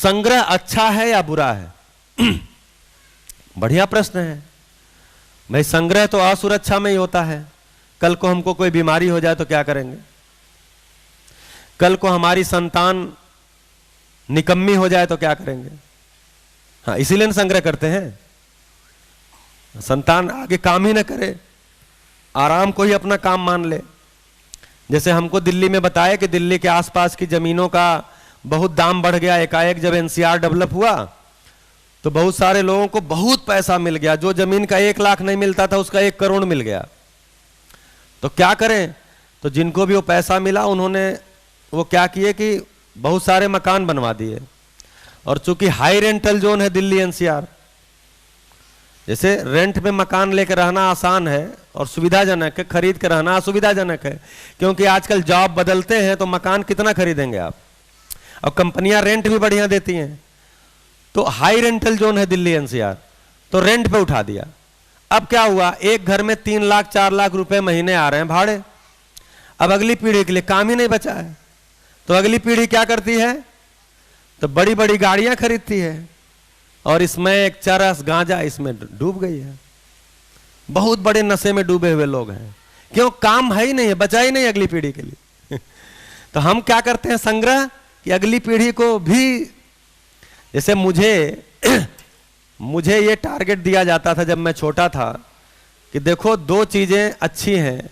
संग्रह अच्छा है या बुरा है? बढ़िया प्रश्न है भाई। संग्रह तो असुरक्षा में ही होता है। कल को हमको कोई बीमारी हो जाए तो क्या करेंगे? कल को हमारी संतान निकम्मी हो जाए तो क्या करेंगे? हाँ, इसीलिए संग्रह करते हैं, संतान आगे काम ही ना करे, आराम को ही अपना काम मान ले। जैसे हमको दिल्ली में बताया कि दिल्ली के आसपास की जमीनों का बहुत दाम बढ़ गया एकाएक। जब एनसीआर डेवलप हुआ तो बहुत सारे लोगों को बहुत पैसा मिल गया। जो जमीन का 1 लाख नहीं मिलता था उसका 1 करोड़ मिल गया। तो क्या करें? तो जिनको भी वो पैसा मिला उन्होंने वो क्या किए कि बहुत सारे मकान बनवा दिए। और चूंकि हाई रेंटल जोन है दिल्ली एनसीआर, जैसे रेंट में मकान लेकर रहना आसान है और सुविधाजनक है, खरीद कर रहना असुविधाजनक है। क्योंकि आजकल जॉब बदलते हैं तो मकान कितना खरीदेंगे आप, और कंपनियां रेंट भी बढ़िया देती हैं। तो हाई रेंटल जोन है दिल्ली एनसीआर, तो रेंट पे उठा दिया। अब क्या हुआ, एक घर में 3 लाख 4 लाख रुपए महीने आ रहे हैं भाड़े। अब अगली पीढ़ी के लिए काम ही नहीं बचा है। तो अगली पीढ़ी क्या करती है? तो बड़ी बड़ी गाड़ियां खरीदती है और इसमें एक चरस गांजा इसमें डूब गई है। बहुत बड़े नशे में डूबे हुए लोग हैं। क्यों? काम है ही नहीं है, बचा ही नहीं अगली पीढ़ी के लिए। तो हम क्या करते हैं संग्रह, कि अगली पीढ़ी को भी, जैसे मुझे ये टारगेट दिया जाता था जब मैं छोटा था कि देखो 2 चीजें अच्छी हैं,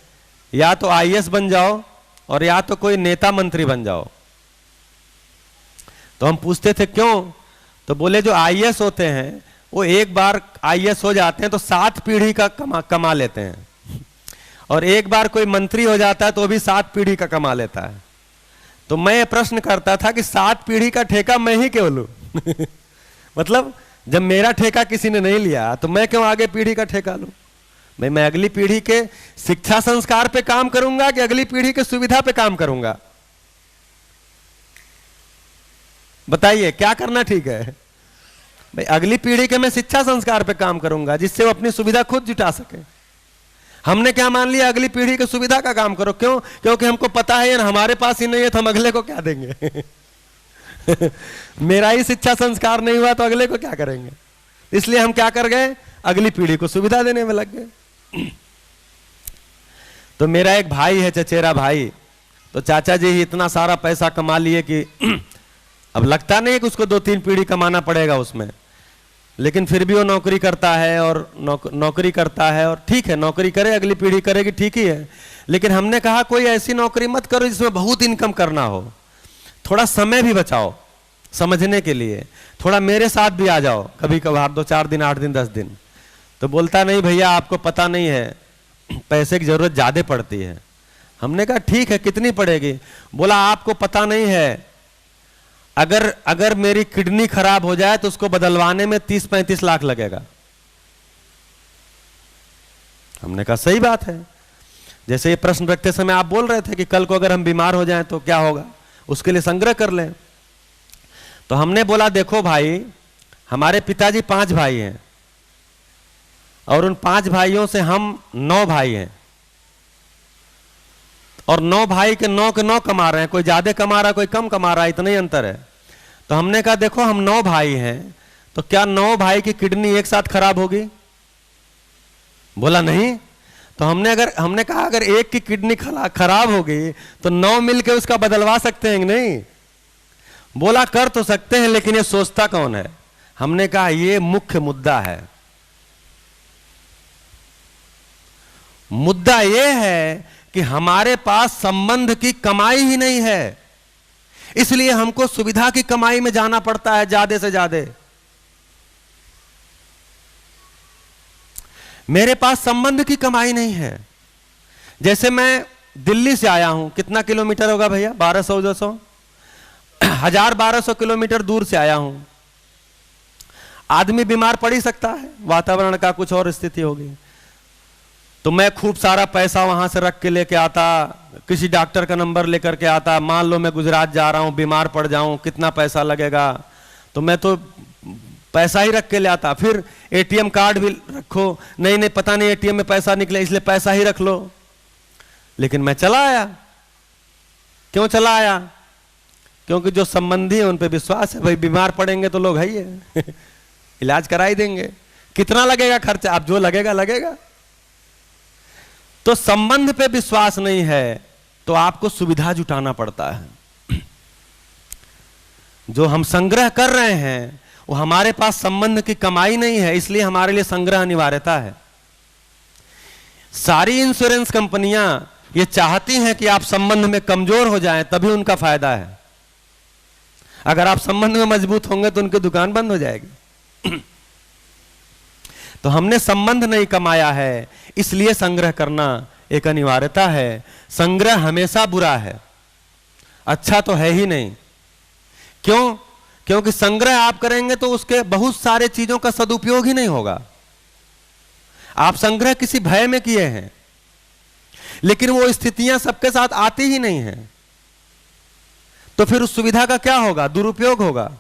या तो आईएएस बन जाओ और या तो कोई नेता मंत्री बन जाओ। तो हम पूछते थे क्यों? तो बोले जो आईएएस होते हैं वो एक बार आईएएस हो जाते हैं तो 7 पीढ़ी का कमा लेते हैं, और एक बार कोई मंत्री हो जाता है तो वो भी 7 पीढ़ी का कमा लेता है। तो मैं ये प्रश्न करता था कि 7 पीढ़ी का ठेका मैं ही क्यों लूं? मतलब जब मेरा ठेका किसी ने नहीं लिया तो मैं क्यों आगे पीढ़ी का ठेका लूं? भाई मैं अगली पीढ़ी के शिक्षा संस्कार पे काम करूंगा कि अगली पीढ़ी के सुविधा पे काम करूंगा? बताइए क्या करना ठीक है? भाई अगली पीढ़ी के मैं शिक्षा संस्कार पे काम करूंगा जिससे वो अपनी सुविधा खुद जुटा सके। हमने क्या मान लिया, अगली पीढ़ी की सुविधा का काम करो। क्यों? क्योंकि हमको पता है हमारे पास ही नहीं है तो हम अगले को क्या देंगे? मेरा ही शिक्षा संस्कार नहीं हुआ तो अगले को क्या करेंगे? इसलिए हम क्या कर गए, अगली पीढ़ी को सुविधा देने में लग गए। तो मेरा एक भाई है, चचेरा भाई, तो चाचा जी ही इतना सारा पैसा कमा लिए कि अब लगता नहीं कि उसको 2-3 पीढ़ी कमाना पड़ेगा उसमें, लेकिन फिर भी वो नौकरी करता है और नौकरी करता है, और ठीक है नौकरी करे, अगली पीढ़ी करेगी, ठीक ही है। लेकिन हमने कहा कोई ऐसी नौकरी मत करो जिसमें बहुत इनकम करना हो, थोड़ा समय भी बचाओ समझने के लिए, थोड़ा मेरे साथ भी आ जाओ कभी कभार, 2-4 दिन 8 दिन 10 दिन। तो बोलता नहीं भैया आपको पता नहीं है पैसे की जरूरत ज्यादा पड़ती है। हमने कहा ठीक है कितनी पड़ेगी? बोला आपको पता नहीं है, अगर मेरी किडनी खराब हो जाए तो उसको बदलवाने में 30-35 लाख लगेगा। हमने कहा सही बात है। जैसे ये प्रश्न रखते समय आप बोल रहे थे कि कल को अगर हम बीमार हो जाएं तो क्या होगा, उसके लिए संग्रह कर लें। तो हमने बोला देखो भाई, हमारे पिताजी 5 भाई हैं और उन 5 भाइयों से हम 9 भाई हैं, और 9 भाई के 9 के 9 कमा रहे हैं, कोई ज्यादा कमा रहा है कोई कम कमा रहा है, इतना ही अंतर है। तो हमने कहा देखो हम 9 भाई हैं, तो क्या 9 भाई की किडनी एक साथ खराब होगी? बोला नहीं। तो हमने कहा अगर एक की किडनी खराब होगी तो 9 मिलके उसका बदलवा सकते हैं कि नहीं? बोला कर तो सकते हैं, लेकिन ये सोचता कौन है? हमने कहा ये मुख्य मुद्दा है। मुद्दा ये है कि हमारे पास संबंध की कमाई ही नहीं है, इसलिए हमको सुविधा की कमाई में जाना पड़ता है ज्यादा से ज्यादा। मेरे पास संबंध की कमाई नहीं है। जैसे मैं दिल्ली से आया हूं, कितना किलोमीटर होगा भैया? 1200 1000-1200 किलोमीटर दूर से आया हूं। आदमी बीमार पड़ ही सकता है, वातावरण का कुछ और स्थिति होगी। तो मैं खूब सारा पैसा वहां से रख के लेके आता, किसी डॉक्टर का नंबर लेकर के आता। मान लो मैं गुजरात जा रहा हूं, बीमार पड़ जाऊं, कितना पैसा लगेगा? तो मैं तो पैसा ही रख के ले आता। फिर एटीएम कार्ड भी रखो, नहीं पता नहीं एटीएम में पैसा निकले, इसलिए पैसा ही रख लो। लेकिन मैं चला आया। क्यों चला आया? क्योंकि जो संबंधी है उन पे विश्वास है, भाई बीमार पड़ेंगे तो लोग है ही है इलाज करा ही देंगे, कितना लगेगा खर्चा, अब जो लगेगा लगेगा। तो संबंध पे विश्वास नहीं है तो आपको सुविधा जुटाना पड़ता है। जो हम संग्रह कर रहे हैं वो हमारे पास संबंध की कमाई नहीं है, इसलिए हमारे लिए संग्रह अनिवार्यता है। सारी इंश्योरेंस कंपनियां ये चाहती हैं कि आप संबंध में कमजोर हो जाएं, तभी उनका फायदा है। अगर आप संबंध में मजबूत होंगे तो उनकी दुकान बंद हो जाएगी तो हमने संबंध नहीं कमाया है, इसलिए संग्रह करना एक अनिवार्यता है। संग्रह हमेशा बुरा है, अच्छा तो है ही नहीं। क्यों? क्योंकि संग्रह आप करेंगे तो उसके बहुत सारे चीजों का सदुपयोग ही नहीं होगा। आप संग्रह किसी भय में किए हैं, लेकिन वो स्थितियां सबके साथ आती ही नहीं है, तो फिर उस सुविधा का क्या होगा? दुरुपयोग होगा।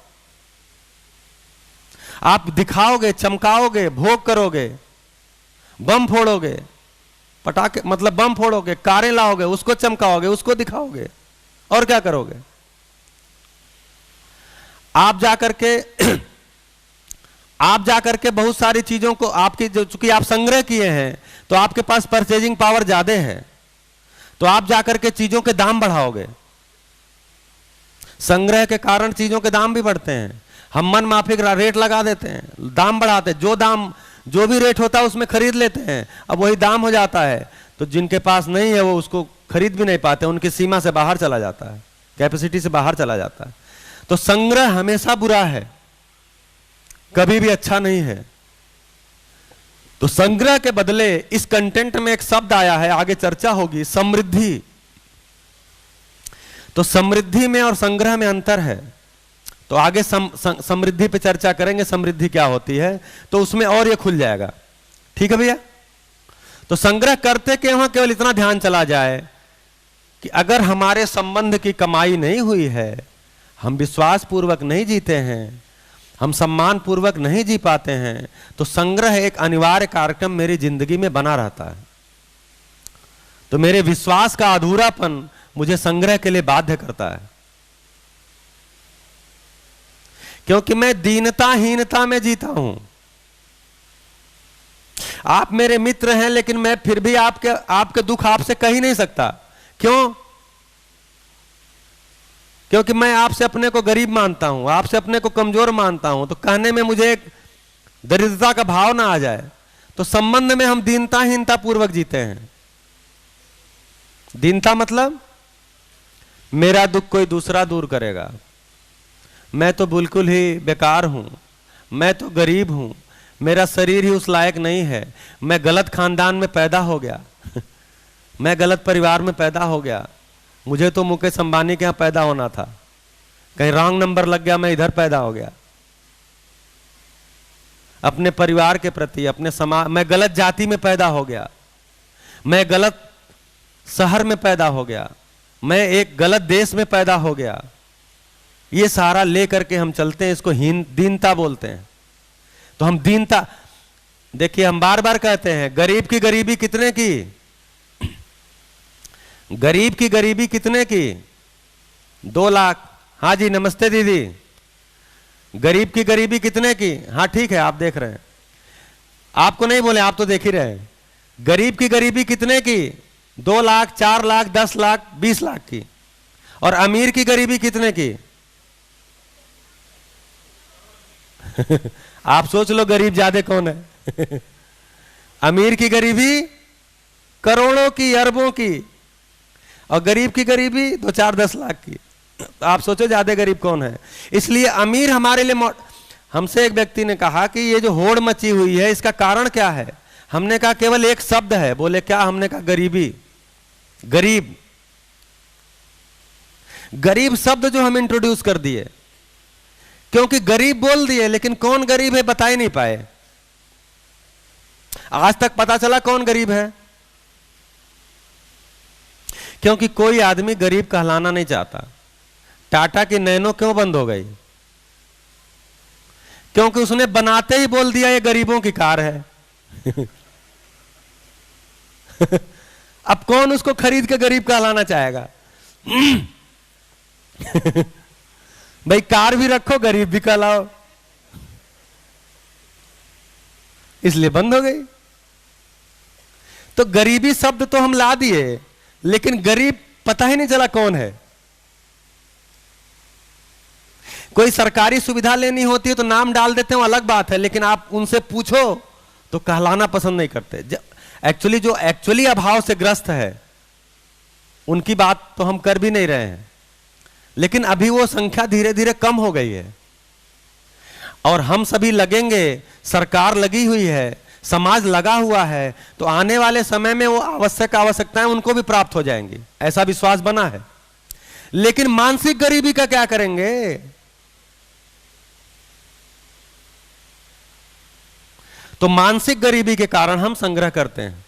आप दिखाओगे, चमकाओगे, भोग करोगे, बम फोड़ोगे, पटाखे मतलब बम फोड़ोगे, कारें लाओगे, उसको चमकाओगे, उसको दिखाओगे, और क्या करोगे? आप जाकर के बहुत सारी चीजों को आपकी जो चूंकि आप संग्रह किए हैं तो आपके पास परचेजिंग पावर ज्यादा है, तो आप जाकर के चीजों के दाम बढ़ाओगे। संग्रह के कारण चीजों के दाम भी बढ़ते हैं। हम मन माफिक रेट लगा देते हैं, दाम बढ़ाते हैं, जो भी रेट होता है उसमें खरीद लेते हैं, अब वही दाम हो जाता है, तो जिनके पास नहीं है वो उसको खरीद भी नहीं पाते, उनकी सीमा से बाहर चला जाता है, कैपेसिटी से बाहर चला जाता है। तो संग्रह हमेशा बुरा है, कभी भी अच्छा नहीं है। तो संग्रह के बदले इस कंटेंट में एक शब्द आया है, आगे चर्चा होगी, समृद्धि। तो समृद्धि में और संग्रह में अंतर है, तो आगे समृद्धि पे चर्चा करेंगे, समृद्धि क्या होती है, तो उसमें और ये खुल जाएगा। ठीक है भैया? तो संग्रह करते केवल इतना ध्यान चला जाए कि अगर हमारे संबंध की कमाई नहीं हुई है, हम विश्वास पूर्वक नहीं जीते हैं, हम सम्मान पूर्वक नहीं जी पाते हैं, तो संग्रह एक अनिवार्य कार्यक्रम मेरी जिंदगी में बना रहता है। तो मेरे विश्वास का अधूरापन मुझे संग्रह के लिए बाध्य करता है, क्योंकि मैं दीनताहीनता में जीता हूं। आप मेरे मित्र हैं, लेकिन मैं फिर भी आपके दुख आपसे कह ही नहीं सकता। क्यों? क्योंकि मैं आपसे अपने को गरीब मानता हूं, आपसे अपने को कमजोर मानता हूं, तो कहने में मुझे एक दरिद्रता का भाव ना आ जाए। तो संबंध में हम दीनताहीनता पूर्वक जीते हैं। दीनता मतलब मेरा दुख कोई दूसरा दूर करेगा, मैं तो बिल्कुल ही बेकार हूं, मैं तो गरीब हूं, मेरा शरीर ही उस लायक नहीं है, मैं गलत खानदान में पैदा हो गया मैं गलत परिवार में पैदा हो गया, मुझे तो मुकेश अंबानी के यहां पैदा होना था, कहीं रॉन्ग नंबर लग गया, मैं इधर पैदा हो गया। अपने परिवार के प्रति, अपने समाज, मैं गलत जाति में पैदा हो गया, मैं गलत शहर में पैदा हो गया, मैं एक गलत देश में पैदा हो गया। ये सारा लेकर के हम चलते हैं, इसको दीनता बोलते हैं। तो हम दीनता, देखिए हम बार बार कहते हैं, गरीब की गरीबी कितने की? गरीब की गरीबी कितने की? 2 लाख। हाँ जी, नमस्ते दीदी। गरीब की गरीबी कितने की? हाँ ठीक है, आप देख रहे हैं, आपको नहीं बोले, आप तो देख ही रहे हैं। गरीब की गरीबी कितने की? 2 लाख, 4 लाख, 10 लाख, 20 लाख की। और अमीर की गरीबी कितने की? आप सोच लो गरीब ज्यादा कौन है अमीर की गरीबी करोड़ों की, अरबों की, और गरीब की गरीबी 2, 4, 10 लाख की। आप सोचो ज्यादा गरीब कौन है। इसलिए अमीर हमारे लिए, हमसे एक व्यक्ति ने कहा कि ये जो होड़ मची हुई है इसका कारण क्या है? हमने कहा केवल एक शब्द है। बोले क्या? हमने कहा गरीबी। गरीब, गरीब शब्द जो हम इंट्रोड्यूस कर दिए, क्योंकि गरीब बोल दिए, लेकिन कौन गरीब है बता ही नहीं पाए। आज तक पता चला कौन गरीब है? क्योंकि कोई आदमी गरीब कहलाना नहीं चाहता। टाटा की नैनो क्यों बंद हो गई? क्योंकि उसने बनाते ही बोल दिया ये गरीबों की कार है अब कौन उसको खरीद के गरीब कहलाना चाहेगा भाई कार भी रखो गरीब भी कहलाओ, इसलिए बंद हो गई। तो गरीबी शब्द तो हम ला दिए, लेकिन गरीब पता ही नहीं चला कौन है। कोई सरकारी सुविधा लेनी होती है तो नाम डाल देते हो, अलग बात है, लेकिन आप उनसे पूछो तो कहलाना पसंद नहीं करते। एक्चुअली जो एक्चुअली अभाव से ग्रस्त है उनकी बात तो हम कर भी नहीं रहे हैं, लेकिन अभी वो संख्या धीरे धीरे कम हो गई है। और हम सभी लगेंगे, सरकार लगी हुई है, समाज लगा हुआ है, तो आने वाले समय में वो आवश्यकताएं उनको भी प्राप्त हो जाएंगी, ऐसा विश्वास बना है। लेकिन मानसिक गरीबी का क्या करेंगे? तो मानसिक गरीबी के कारण हम संग्रह करते हैं।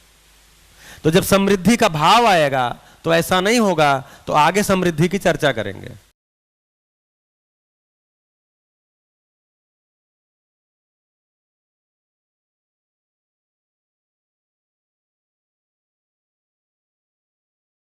तो जब समृद्धि का भाव आएगा तो ऐसा नहीं होगा, तो आगे समृद्धि की चर्चा करेंगे।